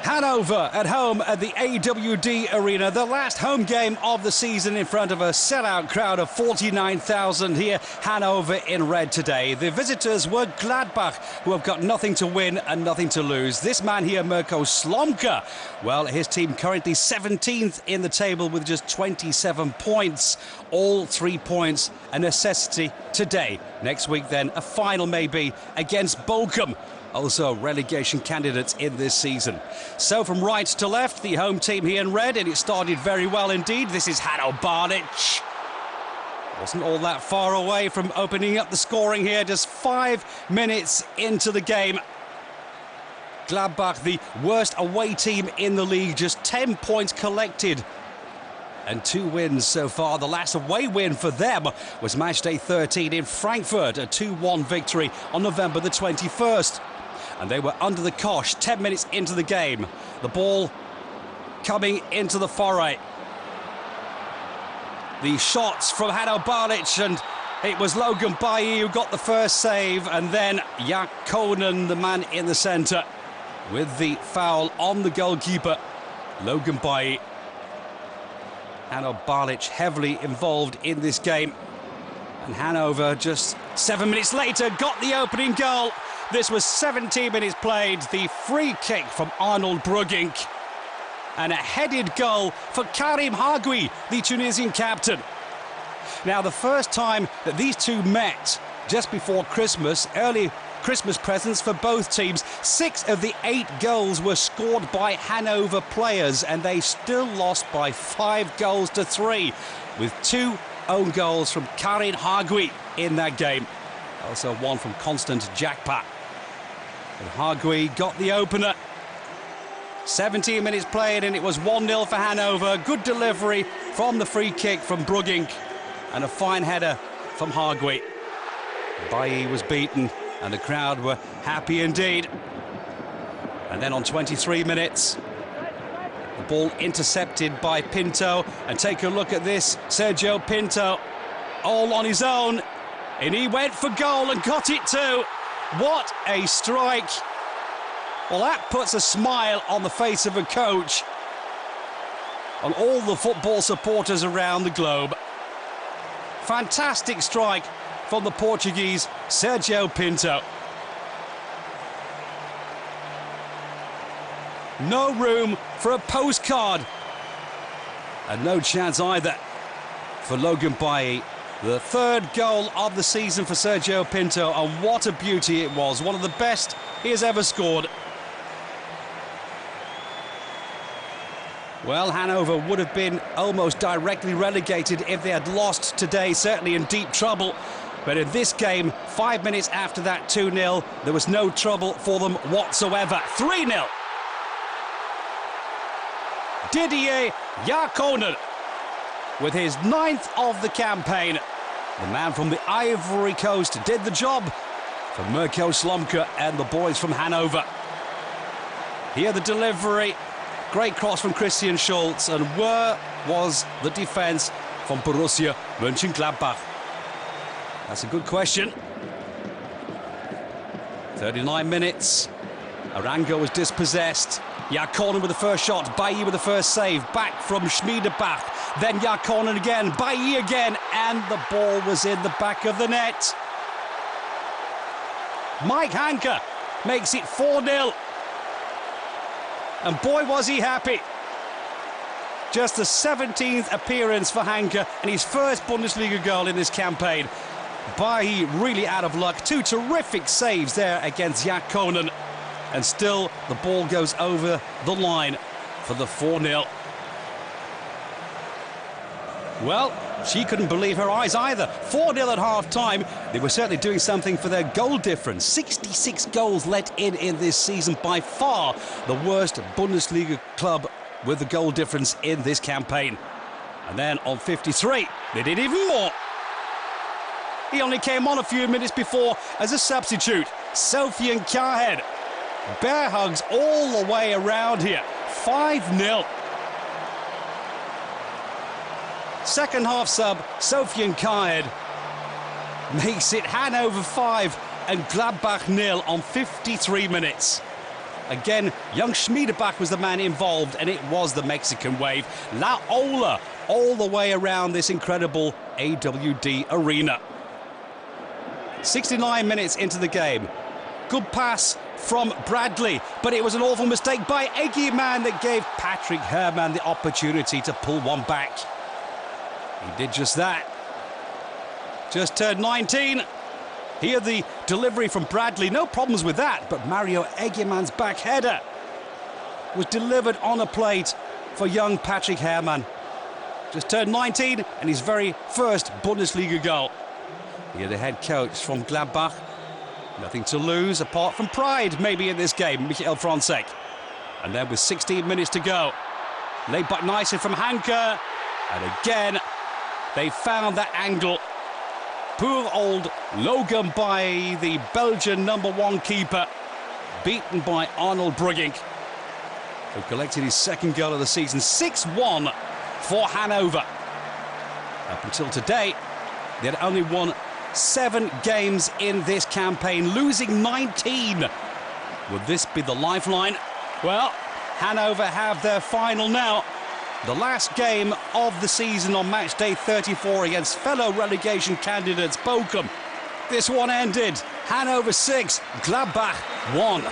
Hannover at home at the AWD Arena, the last home game of the season in front of a sellout crowd of 49,000 here. Hannover in red today. The visitors were Gladbach, who have got nothing to win and nothing to lose. This man here, Mirko Slomka, well, his team currently 17th in the table with just 27 points. All 3 points a necessity today. Next week then, a final maybe against Bochum. Also relegation candidates in this season. So from right to left, the home team here in red, and it started very well indeed. This is Hanno Barlic. Wasn't all that far away from opening up the scoring here, just 5 minutes into the game. Gladbach, the worst away team in the league, just 10 points collected and 2 wins so far. The last away win for them was matchday 13 in Frankfurt, a 2-1 victory on November the 21st. And they were under the cosh 10 minutes into the game. The ball coming into the foray. The shots from Hanno Barlic, and it was Logan Bailly who got the first save, and then Jalkonen, the man in the centre, with the foul on the goalkeeper, Logan Bailly. Hanno Barlic heavily involved in this game. And Hannover, just 7 minutes later, got the opening goal. This was 17 minutes played. The free kick from Arnold Brugink. And a headed goal for Karim Hagui, the Tunisian captain. Now, the first time that these two met, just before Christmas, early Christmas presents for both teams, 6 of the 8 goals were scored by Hannover players, and they still lost by 5 goals to 3, with 2 own goals from Karim Hagui in that game. Also one from Constant Jakpa. And Hagui got the opener. 17 minutes played, and it was 1-0 for Hannover. Good delivery from the free kick from Brugink, and a fine header from Hagui. Bailly was beaten, and the crowd were happy indeed. And then on 23 minutes, the ball intercepted by Pinto. And take a look at this, Sergio Pinto, all on his own. And he went for goal and got it too. What a strike. Well, that puts a smile on the face of a coach, on all the football supporters around the globe. Fantastic strike from the Portuguese, Sergio Pinto. No room for a postcard. And no chance either for Logan Bailly. The 3rd goal of the season for Sergio Pinto, and what a beauty it was. One of the best he has ever scored. Well, Hannover would have been almost directly relegated if they had lost today, certainly in deep trouble. But in this game, 5 minutes after that 2-0, there was no trouble for them whatsoever. 3-0. Didier Jalkonen, with his 9th of the campaign. The man from the Ivory Coast did the job for Mirko Slomka and the boys from Hannover. Here the delivery, great cross from Christian Schulz, and where was the defence from Borussia Mönchengladbach? That's a good question. 39 minutes. Arango was dispossessed. Jalkonen with the first shot, Bailly with the first save, back from Schmiedebach, then Jalkonen again, Bailly again, and the ball was in the back of the net. Mike Hanke makes it 4-0. And boy was he happy. Just the 17th appearance for Hanke and his first Bundesliga goal in this campaign. Bailly really out of luck. 2 terrific saves there against Jalkonen. And still, the ball goes over the line for the 4-0. Well, she couldn't believe her eyes either. 4-0 at half-time. They were certainly doing something for their goal difference. 66 goals let in this season. By far the worst Bundesliga club with the goal difference in this campaign. And then on 53, they did even more. He only came on a few minutes before as a substitute. Sofian Kahed. Bear hugs all the way around here. 5-0. Second half sub, Sofian Kahed makes it Hannover 5 and Gladbach 0 on 53 minutes. Again, young Schmiederbach was the man involved, and it was the Mexican wave. La Ola all the way around this incredible AWD arena. 69 minutes into the game. Good pass from Bradley, but it was an awful mistake by Egeman that gave Patrick Herrmann the opportunity to pull one back. He did just that. Just turned 19. Here the delivery from Bradley, no problems with that, but Mario Egemann's back header was delivered on a plate for young Patrick Herrmann. Just turned 19 and his very first Bundesliga goal. Here the head coach from Gladbach. Nothing to lose apart from pride maybe in this game, Michael Franzek. And then with 16 minutes to go, laid back nicely from Hanke, and again they found that angle. Poor old Logan by the Belgian #1 keeper, beaten by Arnold Brugging, who collected his second goal of the season. 6-1 for Hannover. Up until today, they had only won 7 games in this campaign, losing 19. Would this be the lifeline? Well, Hannover have their final now. The last game of the season on match day 34 against fellow relegation candidates Bochum. This one ended Hannover 6, Gladbach 1.